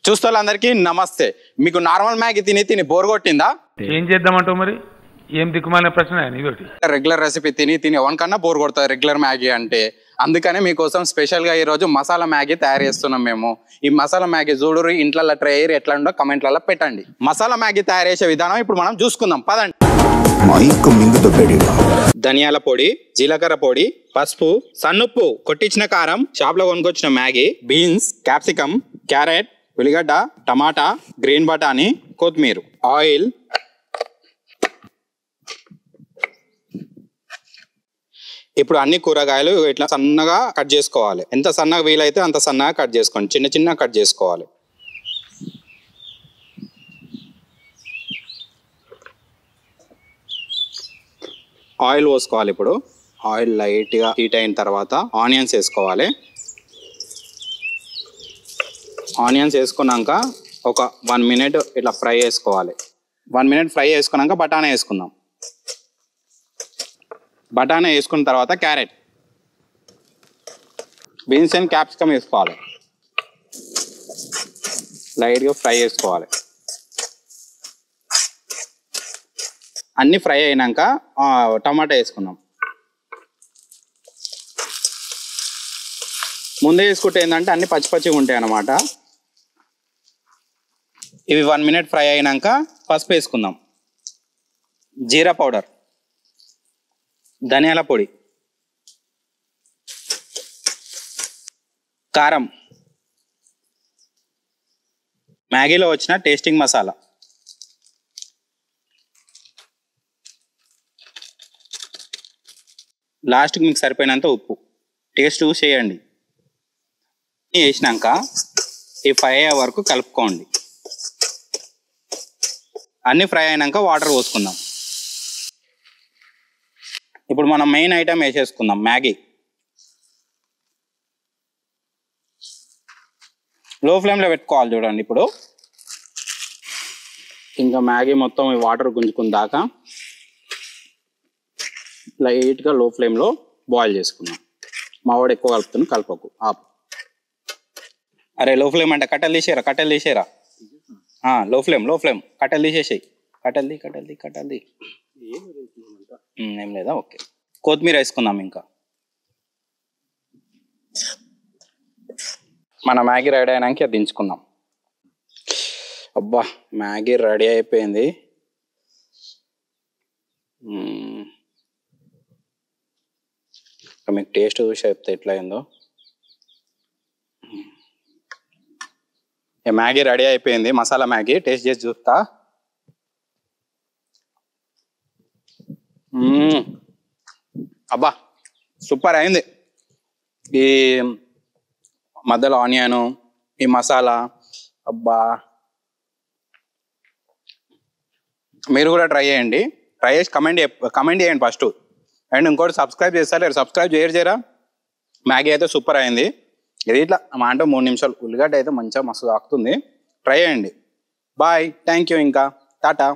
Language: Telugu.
చూస్తోళ్ళందరికీ నమస్తే. మీకు నార్మల్ మ్యాగీ తిని తిని బోర్ కొట్టిందా? ఏం చేద్దామంటావు మరి? ఏం దిక్కుమాలిన ప్రశ్న ఇదొకటి. రెగ్యులర్ రెసిపీ తిని తిని ఎవరికన్నా బోర్ కొడుతుంది రెగ్యులర్ మ్యాగీ అంటే. అందుకనే మీకోసం స్పెషల్గా ఈరోజు మసాలా మ్యాగీ తయారు చేస్తున్నాం మేము. ఈ మసాలా మ్యాగీ చూడరు, ఇంట్లో ట్రై అయ్యి ఎట్లా ఉండో కమెంట్లలో పెట్టండి. మసాలా మ్యాగీ తయారు చేసే విధానం ఇప్పుడు మనం చూసుకుందాం, పదండి. ధనియాల పొడి, జీలకర్ర పొడి, పసుపు, సన్నుప్పు, కొట్టించిన కారం, షాప్ లో కొనుకొచ్చిన మ్యాగీ, బీన్స్, క్యాప్సికమ్, క్యారెట్, ఉల్లిగడ్డ, టమాటా, గ్రీన్ బటానీ, కొత్తిమీర, ఆయిల్. ఇప్పుడు అన్ని కూరగాయలు ఇట్లా సన్నగా కట్ చేసుకోవాలి. ఎంత సన్నగా వీలైతే అంత సన్నగా కట్ చేసుకోండి, చిన్న చిన్న కట్ చేసుకోవాలి. ఆయిల్ పోసుకోవాలి. ఇప్పుడు ఆయిల్ లైట్గా హీట్ అయిన తర్వాత ఆనియన్స్ వేసుకోవాలి. ఆనియన్స్ వేసుకున్నాక ఒక 1 మినిట్ ఇట్లా ఫ్రై చేసుకోవాలి. 1 మినిట్ ఫ్రై చేసుకున్నాక బఠానీ వేసుకుందాం. బఠానీ వేసుకున్న తర్వాత క్యారెట్, బీన్స్ అండ్ క్యాప్సికమ్ వేసుకోవాలి. లైట్గా ఫ్రై చేసుకోవాలి. అన్నీ ఫ్రై అయినాక టమాటా వేసుకున్నాం. ముందే వేసుకుంటే ఏంటంటే అన్ని పచ్చి పచ్చిగా ఉంటాయి అన్నమాట. ఇవి 1 మినిట్ ఫ్రై అయినాక పసుపు వేసుకుందాం, జీరా పౌడర్, ధనియాల పొడి, కారం, మ్యాగీలో వచ్చిన టేస్టింగ్ మసాలా, లాస్ట్కి మీకు సరిపోయినంత ఉప్పు, టేస్ట్ చేయండి. వేసినాక ఈ ఫ్రై అయ్యే వరకు కలుపుకోండి. అన్నీ ఫ్రై అయినాక వాటర్ పోసుకుందాం. ఇప్పుడు మనం మెయిన్ ఐటమ్ వేసేసుకుందాం, మ్యాగీ. లో ఫ్లేమ్లో పెట్టుకోవాలి చూడండి. ఇప్పుడు ఇంకా మ్యాగీ మొత్తం ఈ వాటర్ గుంజుకున్న దాకా లైట్గా లో ఫ్లేమ్లో బాయిల్ చేసుకుందాం. మావాడు ఎక్కువ కలుపుతుంది, కలపకు, ఆపు. అరే లో ఫ్లేమ్ అంటే కట్టెలు తీసేరా. లో ఫ్లేమ్ కట్టెలు తీసేసాయి. కట్టెల్ది ఏం లేదా? ఓకే. కొత్తిమీర వేసుకుందాం. ఇంకా మన మ్యాగీ రెడీ అయినాక దించుకుందాం. అబ్బా, మ్యాగీ రెడీ అయిపోయింది. మీకు టేస్ట్ చూసి చెప్తే ఎట్లా అయిందో. మ్యాగీ రెడీ అయిపోయింది, మసాలా మ్యాగీ. టేస్ట్ చేసి చూస్తా. అబ్బా, సూపర్ అయింది. ఈ మధ్యలో ఆనియను, ఈ మసాలా, అబ్బా. మీరు కూడా ట్రై చేయండి. ట్రై చేసి కమెంట్ చేయండి ఫస్ట్. అండ్ ఇంకోటి సబ్స్క్రైబ్ చేస్తారు, సబ్స్క్రైబ్ చేయరా. మ్యాగీ అయితే సూపర్ అయింది. ఇది ఇట్లా మా అంటే 3 నిమిషాలు. ఉల్లిగడ్డ అయితే మంచిగా మస్తు తాకుతుంది. ట్రై చేయండి. Bye, thank you. ఇంకా టాటా.